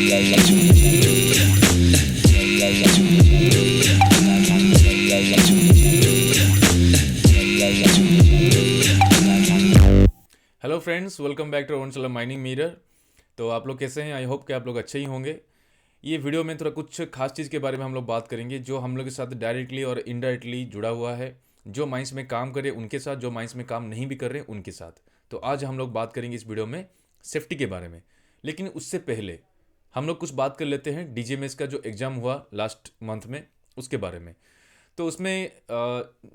Hello friends, welcome back to ओनसलर mining mirror. तो आप लोग कैसे हैं? आई होप कि आप लोग अच्छे ही होंगे। ये वीडियो में थोड़ा कुछ खास चीज़ के बारे में हम लोग बात करेंगे जो हम लोग के साथ डायरेक्टली और इनडायरेक्टली जुड़ा हुआ है। जो माइंस में काम करे उनके साथ, जो माइंस में काम नहीं भी कर रहे उनके साथ। तो आज हम लोग बात करेंगे इस वीडियो में सेफ्टी के बारे में। लेकिन उससे पहले हम लोग कुछ बात कर लेते हैं डीजीएमएस का जो एग्ज़ाम हुआ लास्ट मंथ में, उसके बारे में। तो उसमें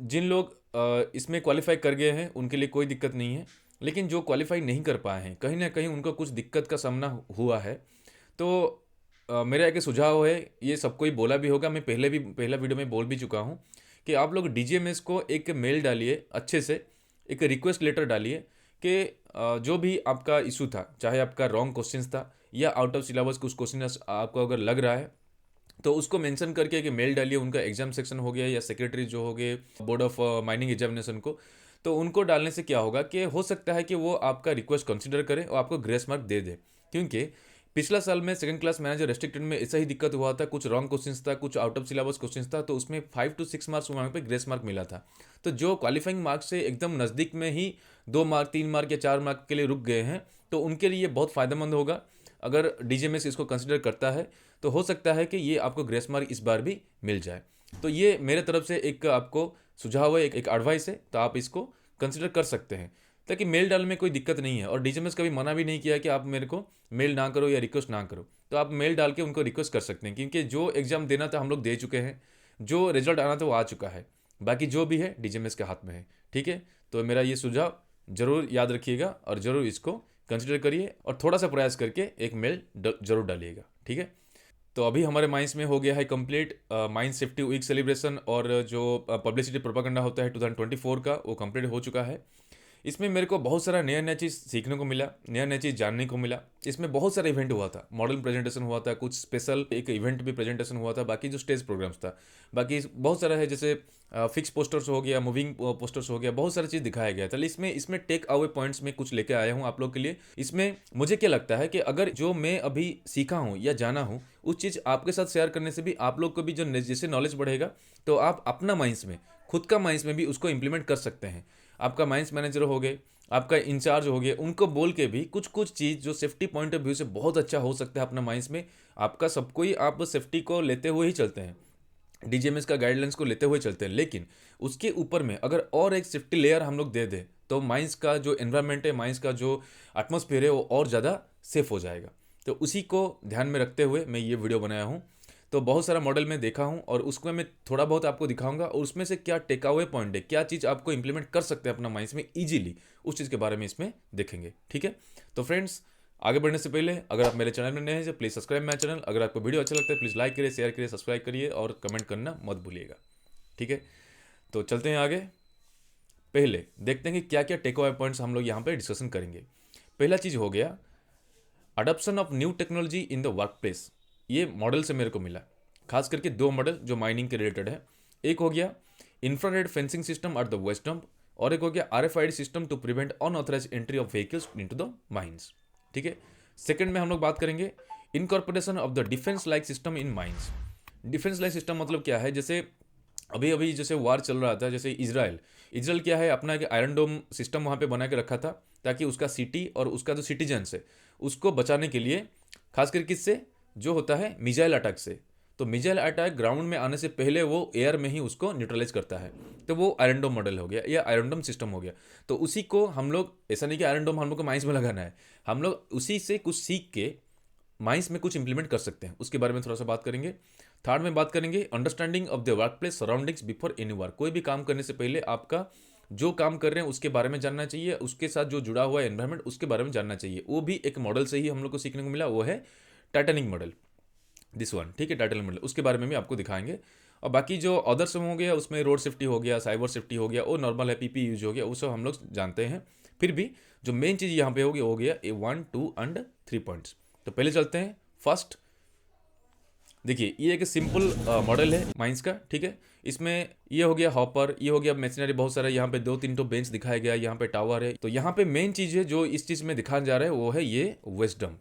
जिन लोग इसमें क्वालिफाई कर गए हैं उनके लिए कोई दिक्कत नहीं है। लेकिन जो क्वालिफाई नहीं कर पाए हैं, कहीं ना कहीं उनको कुछ दिक्कत का सामना हुआ है। तो मेरा एक सुझाव है, ये सबको ही बोला भी होगा, मैं पहला वीडियो में बोल भी चुका हूँ कि आप लोग डीजीएमएस को एक मेल डालिए, अच्छे से एक रिक्वेस्ट लेटर डालिए कि जो भी आपका इशू था, चाहे आपका रॉन्ग क्वेश्चंस था या आउट ऑफ सिलेबस कुछ क्वेश्चन आपको अगर लग रहा है, तो उसको मेंशन करके एक मेल डालिए उनका एग्जाम सेक्शन हो गया या सेक्रेटरी जो हो गए बोर्ड ऑफ माइनिंग एग्जामिनेशन को। तो उनको डालने से क्या होगा कि हो सकता है कि वो आपका रिक्वेस्ट कंसिडर करें और आपको ग्रेस मार्क दे दे। क्योंकि पिछला साल में सेकंड क्लास मैनेजर रेस्ट्रिक्टेड में ऐसा ही दिक्कत हुआ था, कुछ रॉन्ग क्वेश्चंस था, कुछ आउट ऑफ सिलेबस क्वेश्चंस था, तो उसमें 5 to 6 मार्क्स वहाँ पे ग्रेस मार्क मिला था। तो जो क्वालिफाइंग मार्क्स से एकदम नज़दीक में ही 2 मार्क 3 मार्क या 4 मार्क के लिए रुक गए हैं, तो उनके लिए बहुत फ़ायदेमंद होगा अगर डीजीएमएस इसको कंसिडर करता है। तो हो सकता है कि ये आपको ग्रेस मार्क इस बार भी मिल जाए। तो ये मेरे तरफ से एक आपको सुझाव है, एक एडवाइस है, तो आप इसको कंसिडर कर सकते हैं। ताकि मेल डालने में कोई दिक्कत नहीं है, और डीजीएमएस कभी मना भी नहीं किया कि आप मेरे को मेल ना करो या रिक्वेस्ट ना करो। तो आप मेल डाल के उनको रिक्वेस्ट कर सकते हैं, क्योंकि जो एग्ज़ाम देना था हम लोग दे चुके हैं, जो रिजल्ट आना था वो आ चुका है। बाकी जो भी है डीजीएमएस के हाथ में है। ठीक है, तो मेरा ये सुझाव ज़रूर याद रखिएगा और ज़रूर इसको कंसिडर करिए और थोड़ा सा प्रयास करके एक मेल जरूर डालिएगा। ठीक है, तो अभी हमारे माइंस में हो गया है complete mind safety week celebration, और जो पब्लिसिटी प्रोपागेंडा होता है 2024 का, वो कंप्लीट हो चुका है। इसमें मेरे को बहुत सारा नया नया चीज़ सीखने को मिला, नया नया चीज़ जानने को मिला। इसमें बहुत सारा इवेंट हुआ था, मॉडल प्रेजेंटेशन हुआ था, कुछ स्पेशल एक इवेंट भी प्रेजेंटेशन हुआ था, बाकी जो स्टेज प्रोग्राम्स था, बाकी बहुत सारा है, जैसे फिक्स पोस्टर्स हो गया, मूविंग पोस्टर्स हो गया, बहुत सारी चीज़ दिखाया गया था। इसमें इसमें टेक अवे पॉइंट्स में कुछ लेके आया हूँ आप लोग के लिए। इसमें मुझे क्या लगता है कि अगर जो मैं अभी सीखा हूँ या जाना हूँ, उस चीज़ आपके साथ शेयर करने से भी आप लोग को भी जो जैसे नॉलेज बढ़ेगा, तो आप अपना माइंड्स में, खुद का माइंड्स में भी उसको इंप्लीमेंट कर सकते हैं। आपका माइंड्स मैनेजर हो गए, आपका इंचार्ज हो गए, उनको बोल के भी कुछ कुछ चीज़ जो सेफ्टी पॉइंट ऑफ व्यू से बहुत अच्छा हो सकता है अपना माइंड्स में। आपका सबको ही आप सेफ्टी को लेते हुए ही चलते हैं, डीजीएमएस का गाइडलाइंस को लेते हुए चलते हैं, लेकिन उसके ऊपर में अगर और एक सेफ्टी लेयर हम लोग दे दें, तो माइंस का जो एनवायरनमेंट है, माइंस का जो एटमॉस्फेयर है, वो और ज़्यादा सेफ हो जाएगा। तो उसी को ध्यान में रखते हुए मैं ये वीडियो बनाया हूँ। तो बहुत सारा मॉडल में देखा हूँ और उसको मैं थोड़ा बहुत आपको दिखाऊंगा, और उसमें से क्या टेक अवे पॉइंट है, क्या चीज़ आपको इंप्लीमेंट कर सकते हैं अपना माइंड्स में ईजिली, उस चीज़ के बारे में इसमें देखेंगे। ठीक है, तो फ्रेंड्स, आगे बढ़ने से पहले अगर आप मेरे चैनल में नए हैं तो प्लीज़ सब्सक्राइब माय चैनल। अगर आपको वीडियो अच्छा लगता है प्लीज़ लाइक करिए, शेयर करिए, सब्सक्राइब करिए और कमेंट करना मत भूलिएगा। ठीक है, तो चलते हैं आगे। पहले देखते हैं कि क्या क्या टेक अवे पॉइंट्स हम लोग यहाँ पे डिस्कशन करेंगे। पहला चीज़ हो गया adoption of new technology in the work place. ये मॉडल से मेरे को मिला, खास करके 2 मॉडल जो माइनिंग के रिलेटेड है। एक हो गया infrared fencing system at the waste dump, और एक हो गया RFID system to prevent unauthorised entry of vehicles into the mines. ठीक है, सेकंड में हम लोग बात करेंगे incorporation of the defence like system in mines. Defence like system मतलब क्या है? जैसे अभी अभी जैसे वार चल रहा था, जैसे इजराइल इजराइल क्या है, अपना एक आयरन डोम सिस्टम वहाँ पे बना के रखा था, ताकि उसका सिटी और उसका जो सिटीजन्स है उसको बचाने के लिए, खासकर किससे, जो होता है मिसाइल अटैक से। तो मिसाइल अटैक ग्राउंड में आने से पहले वो एयर में ही उसको न्यूट्रलाइज करता है। तो वो आयरन डोम मॉडल हो गया या आयरन डोम सिस्टम हो गया। तो उसी को हम लोग, ऐसा नहीं कि आयरन डोम हम लोग को माइंस में लगाना है, हम लोग उसी से कुछ सीख के माइंस में कुछ इंप्लीमेंट कर सकते हैं। उसके बारे में थोड़ा सा बात करेंगे। थर्ड में बात करेंगे understanding of the work place surroundings before any work. कोई भी काम करने से पहले आपका जो काम कर रहे हैं उसके बारे में जानना चाहिए, उसके साथ जो जुड़ा हुआ है एनवायरमेंट उसके बारे में जानना चाहिए। वो भी एक मॉडल से ही हम लोग को सीखने को मिला, वो है टाइटैनिक मॉडल, दिस वन। ठीक है, टाइटैनिक मॉडल, उसके बारे में भी आपको दिखाएंगे। और बाकी जो अदर्स हो गया, उसमें रोड सेफ्टी हो गया, साइबर सेफ्टी हो गया, वो नॉर्मल है, पीपी यूज हो गया, वो सब हम लोग जानते हैं। फिर भी जो मेन चीज़ यहाँ पे होगी हो गया ए 1, 2 एंड 3 पॉइंट्स। तो पहले चलते हैं फर्स्ट। देखिए, ये एक सिंपल मॉडल है माइंस का। ठीक है, इसमें ये हो गया हॉपर, ये हो गया मशीनरी, बहुत सारा यहाँ पे 2-3 तो बेंच दिखाया गया, यहाँ पे टावर है। तो यहाँ पे मेन चीज़ है जो इस चीज़ में दिखाया जा रहा है वो है ये वेस्टडम।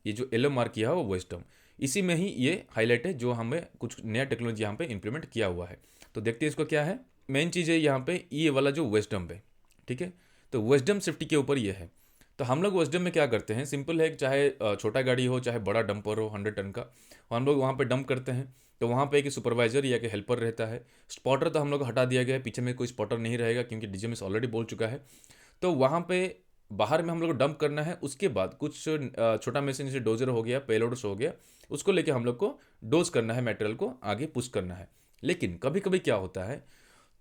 ये जो येलो मार्क किया है वो विजडम, इसी में ही ये हाईलाइट है जो हमें कुछ नया टेक्नोलॉजी यहाँ पे इंप्लीमेंट किया हुआ है। तो देखते हैं इसको क्या है। मेन चीज़ है यहाँ पे ये वाला जो विजडम है, ठीक है। तो विजडम सेफ्टी के ऊपर ये है। तो हम लोग विजडम में क्या करते हैं, सिंपल है, चाहे छोटा गाड़ी हो चाहे बड़ा डंपर हो 100 टन का, हम लोग वहाँ पे डंप करते हैं। तो वहाँ पे एक सुपरवाइजर या कि हेल्पर रहता है। स्पॉटर तो हम लोग हटा दिया गया है, पीछे में कोई स्पॉटर नहीं रहेगा क्योंकि डीजीएमएस ऑलरेडी बोल चुका है। तो वहाँ पे बाहर में हम लोग को डंप करना है। उसके बाद कुछ छोटा मशीन जैसे डोजर हो गया, पेलोड्स हो गया, उसको लेके हम लोग को डोज करना है, मटेरियल को आगे पुश करना है। लेकिन कभी कभी क्या होता है,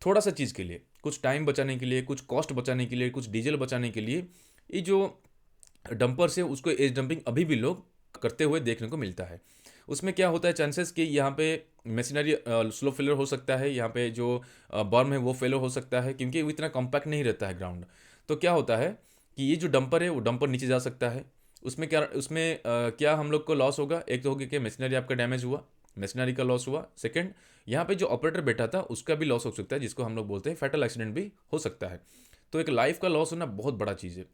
थोड़ा सा चीज़ के लिए, कुछ टाइम बचाने के लिए, कुछ कॉस्ट बचाने के लिए, कुछ डीजल बचाने के लिए, ये जो डंपर से उसको एज डंपिंग अभी भी लोग करते हुए देखने को मिलता है। उसमें क्या होता है, चांसेस कि यहाँ पे मशीनरी स्लो फेलर हो सकता है, यहाँ पे जो बर्म है वो फेलर हो सकता है क्योंकि वो इतना कॉम्पैक्ट नहीं रहता है ग्राउंड। तो क्या होता है कि ये जो डंपर है वो डंपर नीचे जा सकता है। क्या हम लोग को लॉस होगा, एक तो होगा कि मशीनरी आपका डैमेज हुआ, मशीनरी का लॉस हुआ। सेकंड, यहाँ पे जो ऑपरेटर बैठा था उसका भी लॉस हो सकता है, जिसको हम लोग बोलते हैं फैटल एक्सीडेंट भी हो सकता है। तो एक लाइफ का लॉस होना बहुत बड़ा चीज़ है।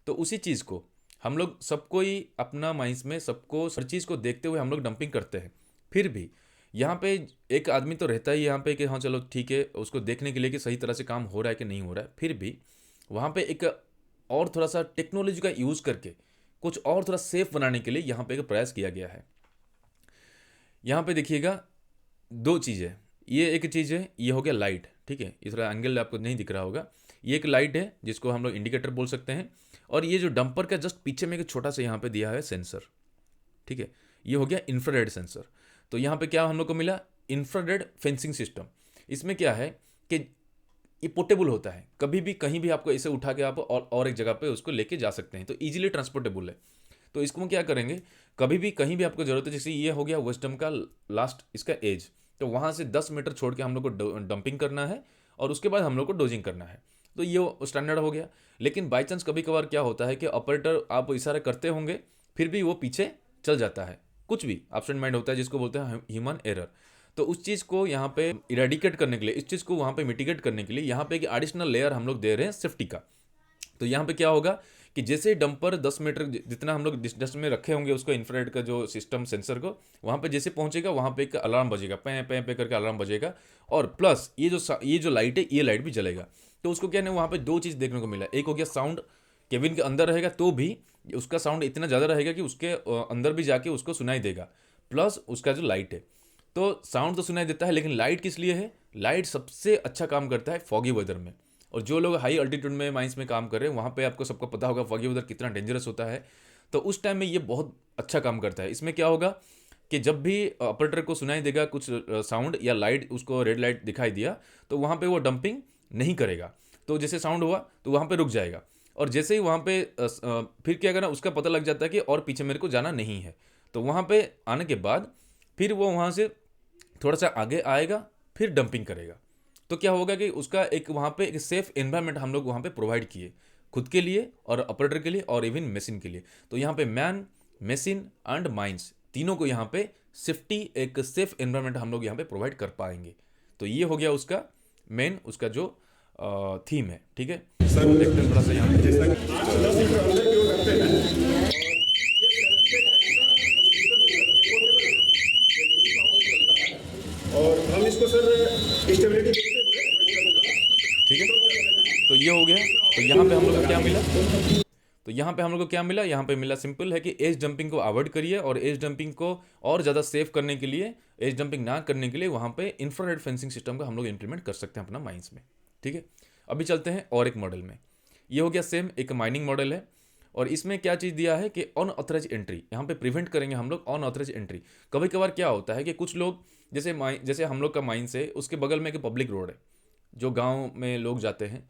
तो उसी चीज़ को हम लोग सबको ही अपना माइंड्स में, सबको हर चीज़ को देखते हुए हम लोग डंपिंग करते हैं। फिर भी यहाँ पे एक आदमी तो रहता ही यहाँ पे कि हाँ चलो ठीक है, उसको देखने के लिए कि सही तरह से काम हो रहा है कि नहीं हो रहा है। फिर भी वहाँ पे एक और थोड़ा सा टेक्नोलॉजी का यूज़ करके कुछ और थोड़ा सेफ बनाने के लिए यहाँ पे एक प्रयास किया गया है। यहाँ पे देखिएगा दो चीज़ है। ये एक चीज़ है, ये हो गया लाइट, ठीक है, इस तरह एंगल आपको नहीं दिख रहा होगा। ये एक लाइट है जिसको हम लोग इंडिकेटर बोल सकते हैं। और ये जो डंपर का जस्ट पीछे में एक छोटा सा यहाँ पे दिया है सेंसर, ठीक है, ये हो गया इंफ्रारेड सेंसर। तो यहाँ पे क्या हम लोग को मिला, इंफ्रारेड फेंसिंग सिस्टम। इसमें क्या है कि ये पोर्टेबल होता है, कभी भी कहीं भी आपको इसे उठा के आप और एक जगह पे उसको लेके जा सकते हैं, तो इजीली ट्रांसपोर्टेबल है। तो इसको हम क्या करेंगे, कभी भी कहीं भी आपको जरूरत है, जैसे ये हो गया विजडम का लास्ट इसका एज, तो वहाँ से 10 मीटर छोड़ के हम लोग को डंपिंग करना है और उसके बाद हम लोग को डोजिंग करना है। तो ये स्टैंडर्ड हो गया। लेकिन बाई चांस कभी कभार क्या होता है कि ऑपरेटर आप इशारा करते होंगे फिर भी वो पीछे चल जाता है, कुछ भी एब्सेंट माइंड होता है जिसको बोलते हैं ह्यूमन एरर। तो उस चीज़ को यहाँ पे इरेडिकेट करने के लिए, इस चीज़ को वहाँ पे मिटिगेट करने के लिए यहाँ पे एक एडिशनल लेयर हम लोग दे रहे हैं सेफ्टी का। तो यहाँ पे क्या होगा कि जैसे डंपर 10 मीटर जितना हम लोग डिस्टेंस में रखे होंगे उसको इंफ्रारेड का जो सिस्टम सेंसर को, वहाँ पे जैसे पहुँचेगा वहाँ पे एक अलार्म बजेगा, पे करके अलार्म बजेगा। और प्लस ये जो लाइट है, ये लाइट भी जलेगा। तो उसको क्या है, वहाँ पे दो चीज़ देखने को मिला। एक हो गया साउंड, केबिन के अंदर रहेगा तो भी उसका साउंड इतना ज़्यादा रहेगा कि उसके अंदर भी जाके उसको सुनाई देगा। प्लस उसका जो लाइट है, तो साउंड तो सुनाई देता है, लेकिन लाइट किस लिए है, लाइट सबसे अच्छा काम करता है फॉगी वेदर में। और जो लोग हाई अल्टीट्यूड में माइंस में काम कर रहे हैं वहाँ पे आपको सबको पता होगा फॉगी वेदर कितना डेंजरस होता है। तो उस टाइम में ये बहुत अच्छा काम करता है। इसमें क्या होगा कि जब भी ऑपरेटर को सुनाई देगा कुछ साउंड या लाइट, उसको रेड लाइट दिखाई दिया, तो वहाँ पे वो डंपिंग नहीं करेगा। तो जैसे साउंड हुआ तो वहाँ पे रुक जाएगा। और जैसे ही वहाँ पे फिर क्या करना, उसका पता लग जाता है कि और पीछे मेरे को जाना नहीं है। तो वहाँ पे आने के बाद फिर वो वहाँ से थोड़ा सा आगे आएगा, फिर डंपिंग करेगा। तो क्या होगा कि उसका एक वहाँ पे एक सेफ एनवायरनमेंट हम लोग वहाँ पे प्रोवाइड किए, खुद के लिए और ऑपरेटर के लिए और इवन मशीन के लिए। तो यहाँ पे मैन, मशीन एंड माइंस तीनों को यहाँ पे सेफ्टी, एक सेफ एनवायरनमेंट हम लोग यहाँ पे प्रोवाइड कर पाएंगे। तो ये हो गया उसका मेन, उसका जो थीम है, ठीक है सर। देखते हैं थोड़ा सा यहाँ और हम इसको सर स्टेबिलिटी देखते हुए, ठीक है। तो ये हो गया। तो यहाँ पे हम लोग को क्या मिला, तो यहाँ पे हम लोग को क्या मिला, यहाँ पे मिला सिंपल है कि एज डंपिंग को अवॉइड करिए और एज डंपिंग को और ज़्यादा सेफ करने के लिए, एज डंपिंग ना करने के लिए वहाँ पे इंफ्रारेड फेंसिंग सिस्टम का हम लोग इंप्लीमेंट कर सकते हैं अपना माइंस में, ठीक है। अभी चलते हैं और एक मॉडल में। ये हो गया सेम एक माइनिंग मॉडल है। और इसमें क्या चीज़ दिया है कि अनऑथराइज एंट्री, यहाँ पे प्रिवेंट करेंगे हम लोग अनऑथराइज एंट्री। कभी कभार क्या होता है कि कुछ लोग जैसे हम लोग का माइंस है, उसके बगल में एक पब्लिक रोड है जो गांव में लोग जाते हैं,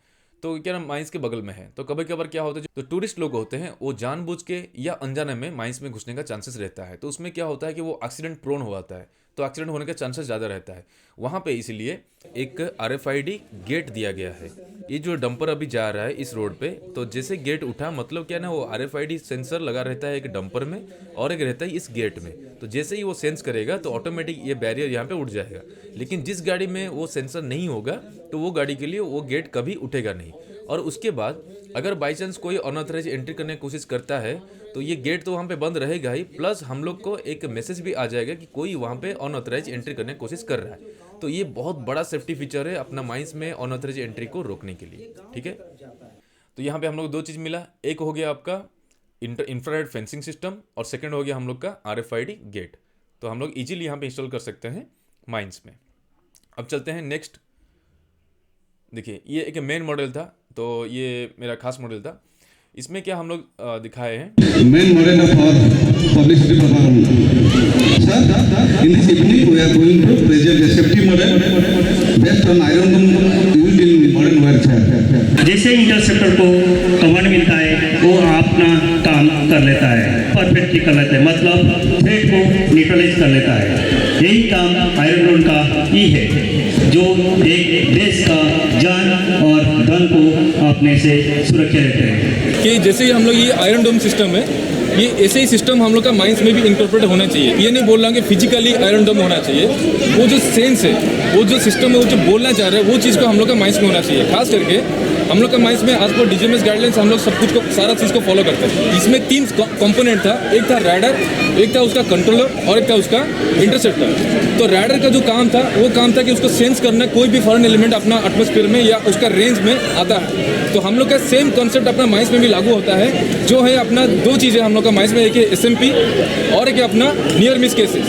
तो क्या ना माइंस के बगल में है। तो कभी कभार क्या होता है, जो टूरिस्ट लोग होते हैं वो जानबूझ के या अनजाने में माइंस में घुसने का चांसेस रहता है। तो उसमें क्या होता है कि वो एक्सीडेंट प्रोन हो जाता है, तो एक्सीडेंट होने का चांसेस ज़्यादा रहता है वहाँ पे। इसलिए एक RFID गेट दिया गया है। ये जो डंपर अभी जा रहा है इस रोड पे, तो जैसे गेट उठा, मतलब क्या ना, वो RFID सेंसर लगा रहता है एक डंपर में और एक रहता है इस गेट में। तो जैसे ही वो सेंस करेगा तो ऑटोमेटिक ये बैरियर यहाँ पे उठ जाएगा। लेकिन जिस गाड़ी में वो सेंसर नहीं होगा तो वो गाड़ी के लिए वो गेट कभी उठेगा नहीं। और उसके बाद अगर बाई चांस कोई अनऑथराइज एंट्री करने की कोशिश करता है तो ये गेट तो वहाँ पे बंद रहेगा ही, प्लस हम लोग को एक मैसेज भी आ जाएगा कि कोई वहाँ पे अनऑथराइज एंट्री करने की कोशिश कर रहा है। तो ये बहुत बड़ा सेफ्टी फीचर है अपना माइंस में अनऑथराइज एंट्री को रोकने के लिए। ठीक है, तो यहाँ पे हम लोग दो चीज़ मिला, एक हो गया आपका इंफ्रारेड फेंसिंग सिस्टम और सेकंड हो गया हम लोग का RFID गेट। तो हम लोग इजीली यहाँ पे इंस्टॉल कर सकते हैं माइंस में। अब चलते हैं नेक्स्ट। देखिए ये एक मेन मॉडल था, तो ये मेरा खास मॉडल था। इसमें क्या हम लोग दिखाए हैं, main model of our publicity program. Sir, in this evening we are going to present a safety model based on iron dome used in modern warfare. जैसे इंटरसेप्टर को कमांड मिलता है वो अपना काम कर लेता है, परफेक्टली कर लेता है, मतलब थ्रेट को न्यूट्रलाइज कर लेता है। यही काम आयरन डोम का ही है, जो एक देश का जान और धन को अपने से सुरक्षा रहते हैं। कि जैसे ही हम लोग ये आयरन डोम सिस्टम है, ये ऐसे ही सिस्टम हम लोग का माइंस में भी इंकॉर्पोरेट होना चाहिए। ये नहीं बोल रहा कि फिजिकली आयरन डोम होना चाहिए, वो जो सेंस है, वो जो सिस्टम है, वो जो बोलना चाह रहे हैं, वो चीज़ को हम लोग का माइंस में होना चाहिए। खास करके हम लोग का माइंस में आज पर DGMS गाइडलाइंस हम लोग सब कुछ को सारा चीज़ को फॉलो करते हैं। इसमें 3 कंपोनेंट था, एक था रैडर, एक था उसका कंट्रोलर और एक था उसका इंटरसेप्टर। तो रैडर का जो काम था वो काम था कि उसको सेंस करना कोई भी फॉरेन एलिमेंट अपना एटमॉस्फेयर में या उसका रेंज में आता है। तो हम लोग का सेम कॉन्सेप्ट अपना माइंस में भी लागू होता है, जो है अपना 2 चीज़ें हम लोग का माइंस में, एक है SMP और एक है अपना near miss cases.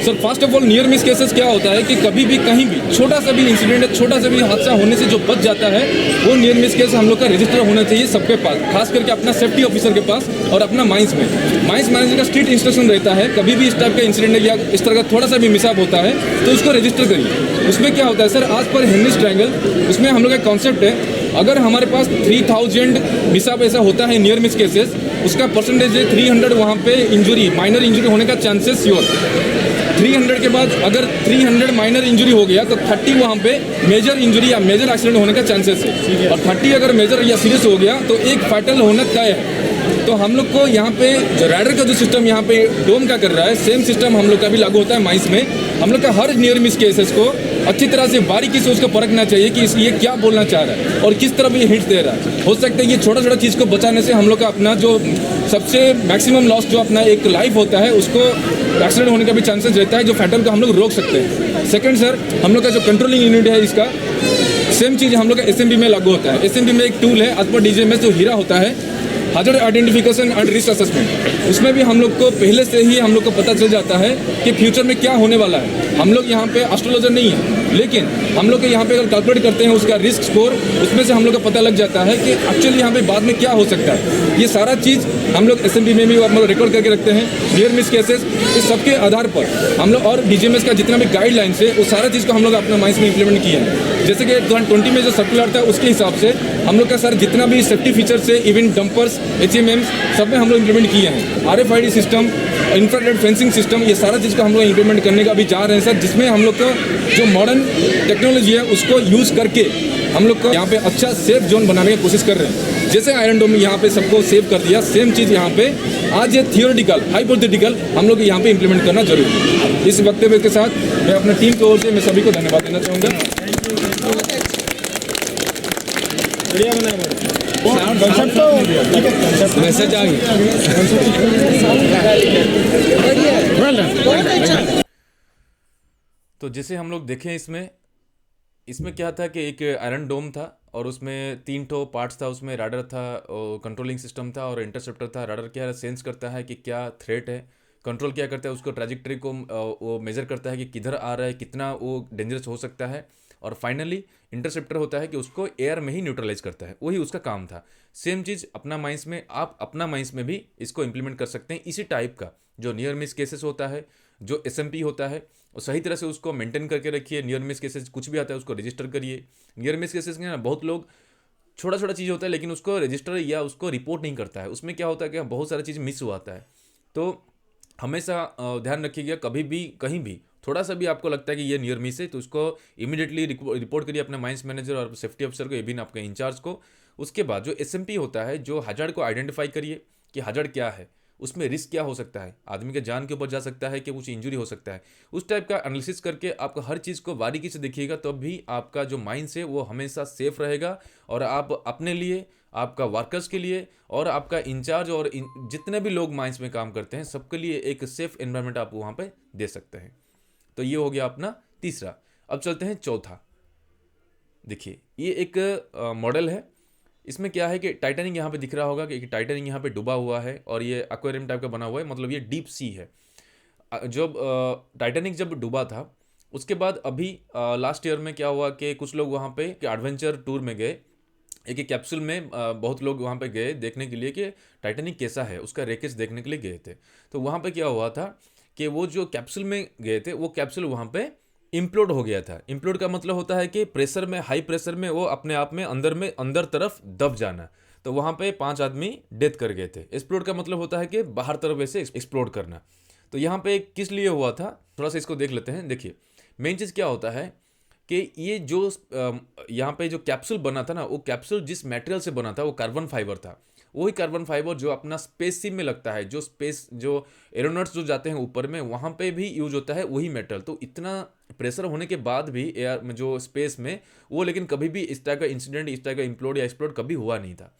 Sir first of all near miss cases क्या होता है कि कभी भी कहीं भी छोटा सा भी इंसिडेंट, छोटा सा भी हादसा होने से जो बच जाता है, वो नियर मिस केस हम लोग का रजिस्टर होना चाहिए सबके पास, खास करके अपना सेफ्टी ऑफिसर के पास और अपना माइंस में। माइंस मैनेजर का स्ट्रिक्ट इंस्ट्रक्शन रहता है, कभी भी इस टाइप का इंसिडेंट या इस तरह का थोड़ा सा भी मिसअप होता है तो उसको रजिस्टर करिए। उसमें क्या होता है सर, आज पर हेनरीज ट्रायंगल, उसमें हम लोग का कॉन्सेप्ट है, अगर हमारे पास 3000 मिसअप ऐसा होता है नियर मिस केसेस, उसका परसेंटेज है 300 वहाँ पे इंजुरी, माइनर इंजुरी होने का चांसेस श्योर। 300 के बाद अगर 300 माइनर इंजरी हो गया तो 30 वहाँ पे मेजर इंजरी या मेजर एक्सीडेंट होने का चांसेस है, और 30 अगर मेजर या सीरियस हो गया तो एक फैटल होना तय है। तो हम लोग को यहाँ पे जो रैडर का जो सिस्टम यहाँ पे डोम का कर रहा है, सेम सिस्टम हम लोग का भी लागू होता है माइंस में। हम लोग का हर नियर मिस केसेस को अच्छी तरह से बारीकी से उसको परखना चाहिए कि ये क्या बोलना चाह रहा है और किस तरह ये हिंट दे रहा है। हो सकता है ये छोटा छोटा चीज़ को बचाने से हम लोग का अपना जो सबसे मैक्सिमम लॉस जो अपना एक लाइफ होता है उसको एक्सीडेंट होने का भी चांसेस रहता है, जो फैटल को हम लोग रोक सकते हैं। सेकंड सर, हम लोग का जो कंट्रोलिंग यूनिट है इसका सेम चीज़ हम लोग का SMB में लागू होता है। SMB में एक टूल है एज पर DGMS जो हीरा होता है, hazard identification and risk assessment. उसमें भी हम लोग को पहले से ही हम लोग को पता चल जाता है कि फ्यूचर में क्या होने वाला है। हम लोग यहाँ पे एस्ट्रोलॉजर नहीं है, लेकिन हम लोग के यहाँ पे अगर कैलकुलेट करते हैं उसका रिस्क स्कोर, उसमें से हम लोग को पता लग जाता है कि एक्चुअली यहाँ पे बाद में क्या हो सकता है। ये सारा चीज़ हम लोग SMB में भी हम लोग रिकॉर्ड करके रखते हैं। नियर मिस केसेस, इस सबके आधार पर हम लोग और DGMS का जितना भी गाइडलाइंस है वो सारा चीज़ को हम लोग अपना माइंस में इंप्लीमेंट किया है। जैसे कि 2020 में जो सर्कुलर था उसके हिसाब से हम लोग का सर जितना भी सेफ्टी फीचर्स है, इवन डंपर्स, HMMs, सब में हम लोग इंप्लीमेंट किए हैं। RFID system, infrared fencing system, ये सारा चीज़ को हम लोग इंप्लीमेंट करने का भी जा रहे हैं सर, जिसमें हम लोग को जो मॉडर्न टेक्नोलॉजी है उसको यूज़ करके हम लोग को यहाँ पे अच्छा सेफ जोन बनाने की कोशिश कर रहे हैं। जैसे आयरन डोम में यहाँ पे सबको सेव कर दिया, सेम चीज़ यहाँ पे आज ये थियोरेटिकल हाइपोथेटिकल हम लोग यहाँ पे इंप्लीमेंट करना जरूरी है। इस वक्तव्य के साथ मैं अपने टीम की ओर से मैं सभी को धन्यवाद देना चाहूँगा। मैसेज आ गया। तो जैसे हम लोग देखें इसमें क्या था कि एक आयरन डोम था और उसमें 3 ठो पार्ट्स था। उसमें रडार था, कंट्रोलिंग सिस्टम था और इंटरसेप्टर था। रडार क्या सेंस करता है कि क्या थ्रेट है, कंट्रोल क्या करता है उसको ट्रैजेक्टरी को वो मेज़र करता है कि किधर आ रहा है, कितना वो डेंजरस हो सकता है, और फाइनली इंटरसेप्टर होता है कि उसको एयर में ही न्यूट्रलाइज करता है। वही उसका काम था। सेम चीज़ अपना माइंस में आप अपना माइंस में भी इसको इम्प्लीमेंट कर सकते हैं। इसी टाइप का जो नियर मिस केसेस होता है, जो SMP होता है, और सही तरह से उसको मेंटेन करके रखिए। नियर मिस केसेस कुछ भी आता है उसको रजिस्टर करिए। नियर मिस केसेस के ना बहुत लोग छोटा छोटा चीज़ होता है लेकिन उसको रजिस्टर या उसको रिपोर्ट नहीं करता है। उसमें क्या होता है कि बहुत सारी चीज़ मिस हुआ है। तो हमेशा ध्यान रखिएगा, कभी भी कहीं भी थोड़ा सा भी आपको लगता है कि ये नियर मिस है तो उसको इमीडिएटली रिपोर्ट करिए अपने माइंस मैनेजर और सेफ्टी अफसर को, ये भी ना आपके इंचार्ज को। उसके बाद जो SMP होता है, जो हजार्ड को आइडेंटिफाई करिए कि हजार्ड क्या है, उसमें रिस्क क्या हो सकता है, आदमी के जान के ऊपर जा सकता है कि कुछ इंजरी हो सकता है, उस टाइप का एनालिसिस करके आपको हर चीज़ को बारीकी से देखिएगा, तब भी आपका जो माइंड है वो हमेशा सेफ रहेगा और आप अपने लिए, आपका वर्कर्स के लिए और आपका इंचार्ज और जितने भी लोग माइंस में काम करते हैं सबके लिए एक सेफ एनवायरनमेंट आप वहाँ पे दे सकते हैं। तो ये हो गया अपना तीसरा। अब चलते हैं चौथा। देखिए ये एक मॉडल है, इसमें क्या है कि टाइटैनिक यहाँ पे दिख रहा होगा कि टाइटैनिक यहाँ पे डूबा हुआ है और ये एक्वेरियम टाइप का बना हुआ है, मतलब ये डीप सी है। जब टाइटैनिक जब डूबा था उसके बाद अभी लास्ट ईयर में क्या हुआ कि कुछ लोग वहाँ पे एडवेंचर टूर में गए, एक कैप्सूल में बहुत लोग वहाँ पे गए देखने के लिए कि टाइटैनिक कैसा है, उसका रेकेज देखने के लिए गए थे। तो वहाँ पे क्या हुआ था कि वो जो कैप्सूल में गए थे वो कैप्सूल वहाँ पे इम्प्लोड हो गया था। इम्प्लोड का मतलब होता है कि प्रेशर में, हाई प्रेशर में वो अपने आप में अंदर तरफ दब जाना। तो वहाँ पे 5 आदमी डेथ कर गए थे। एक्सप्लोड का मतलब होता है कि बाहर तरफ ऐसे एक्सप्लोड करना। तो यहाँ पे किस लिए हुआ था, थोड़ा सा इसको देख लेते हैं। देखिए मेन चीज़ क्या होता है कि ये जो यहाँ पे जो कैप्सूल बना था ना, वो कैप्सूल जिस मटेरियल से बना था वो कार्बन फाइबर था। वही कार्बन फाइबर जो अपना स्पेस शिप में लगता है, जो एरोनॉट्स जो जाते हैं ऊपर में, वहाँ पे भी यूज होता है वही मेटल। तो इतना प्रेशर होने के बाद भी एयर में, जो स्पेस में, वो लेकिन कभी भी इस टाइप का इंसिडेंट, इस टाइप का इम्प्लोड या एक्सप्लोड कभी हुआ नहीं था।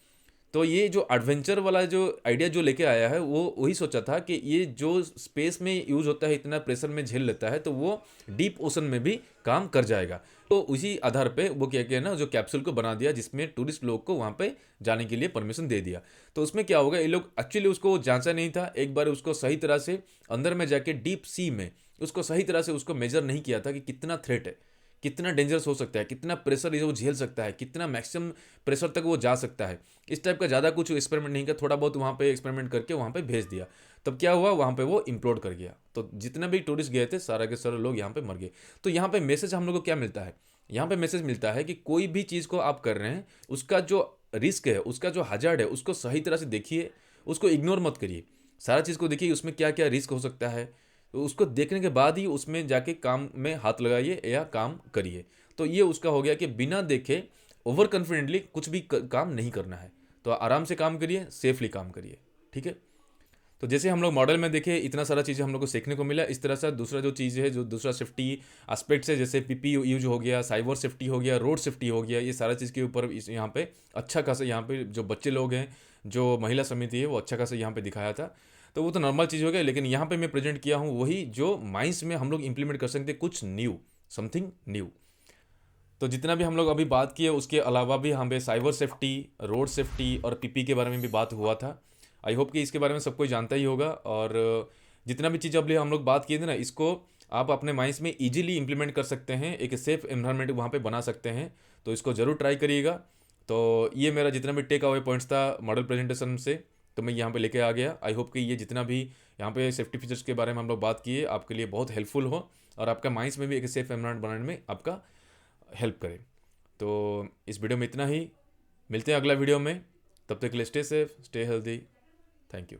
तो ये जो एडवेंचर वाला जो आइडिया जो लेके आया है वो वही सोचा था कि ये जो स्पेस में यूज होता है, इतना प्रेशर में झेल लेता है, तो वो डीप ओशन में भी काम कर जाएगा। तो उसी आधार पे वो क्या किया ना, जो कैप्सूल को बना दिया जिसमें टूरिस्ट लोग को वहाँ पे जाने के लिए परमिशन दे दिया। तो उसमें क्या होगा, ये लोग एक्चुअली उसको जांचा नहीं था, एक बार उसको सही तरह से अंदर में जाके डीप सी में उसको सही तरह से उसको मेजर नहीं किया था कि कितना थ्रेट है, कितना डेंजरस हो सकता है, कितना प्रेशर ये वो झेल सकता है, कितना मैक्सिमम प्रेशर तक वो जा सकता है। इस टाइप का ज़्यादा कुछ एक्सपेरिमेंट नहीं किया, थोड़ा बहुत वहाँ पे एक्सपेरिमेंट करके वहाँ पे भेज दिया। तब क्या हुआ, वहाँ पे वो इम्प्लोड कर गया। तो जितना भी टूरिस्ट गए थे सारा के सारे लोग यहाँ पे मर गए। तो यहाँ पे मैसेज हम लोग को क्या मिलता है, यहाँ पे मैसेज मिलता है कि कोई भी चीज़ को आप कर रहे हैं, उसका जो रिस्क है, उसका जो हजार्ड है, उसको सही तरह से देखिए, उसको इग्नोर मत करिए। सारा चीज़ को देखिए उसमें क्या क्या रिस्क हो सकता है, तो उसको देखने के बाद ही उसमें जाके काम में हाथ लगाइए या काम करिए। तो ये उसका हो गया कि बिना देखे ओवर कॉन्फिडेंटली कुछ भी काम नहीं करना है। तो आराम से काम करिए, सेफली काम करिए, ठीक है। तो जैसे हम लोग मॉडल में देखे इतना सारा चीज़ें हम लोग को सीखने को मिला। इस तरह से दूसरा जो चीज़ है, जो दूसरा सेफ्टी एस्पेक्ट्स है, जैसे पीपी यूज हो गया, साइबर सेफ्टी हो गया, रोड सेफ्टी हो गया, ये सारा चीज़ के ऊपर यहाँ पे अच्छा खासा, यहाँ पे जो बच्चे लोग हैं, जो महिला समिति है, वो अच्छा खासा यहाँ पे दिखाया था। तो वो तो नॉर्मल चीज़ हो गया, लेकिन यहाँ पे मैं प्रेजेंट किया हूँ वही जो माइंस में हम लोग इंप्लीमेंट कर सकते हैं, कुछ न्यू, समथिंग न्यू। तो जितना भी हम लोग अभी बात किए उसके अलावा भी हम पे साइबर सेफ्टी, रोड सेफ्टी और पीपी के बारे में भी बात हुआ था। आई होप कि इसके बारे में सब कोई जानता ही होगा। और जितना भी चीज़ अभी हम लोग बात किए थे ना, इसको आप अपने माइंड्स में इजीली इंप्लीमेंट कर सकते हैं, एक सेफ एनवायरनमेंट वहाँ पे बना सकते हैं। तो इसको ज़रूर ट्राई करिएगा। तो ये मेरा जितना भी टेक अवे पॉइंट्स था मॉडल प्रेजेंटेशन से, तो मैं यहाँ पे लेके आ गया। आई होप कि ये जितना भी यहाँ पे सेफ्टी फीचर्स के बारे में हम लोग बात किए आपके लिए बहुत हेल्पफुल हो और आपका माइंड्स में भी एक सेफ एनवायरनमेंट बनाने में आपका हेल्प करे। तो इस वीडियो में इतना ही, मिलते हैं अगला वीडियो में। तब तक के लिए stay safe, stay healthy. Thank you.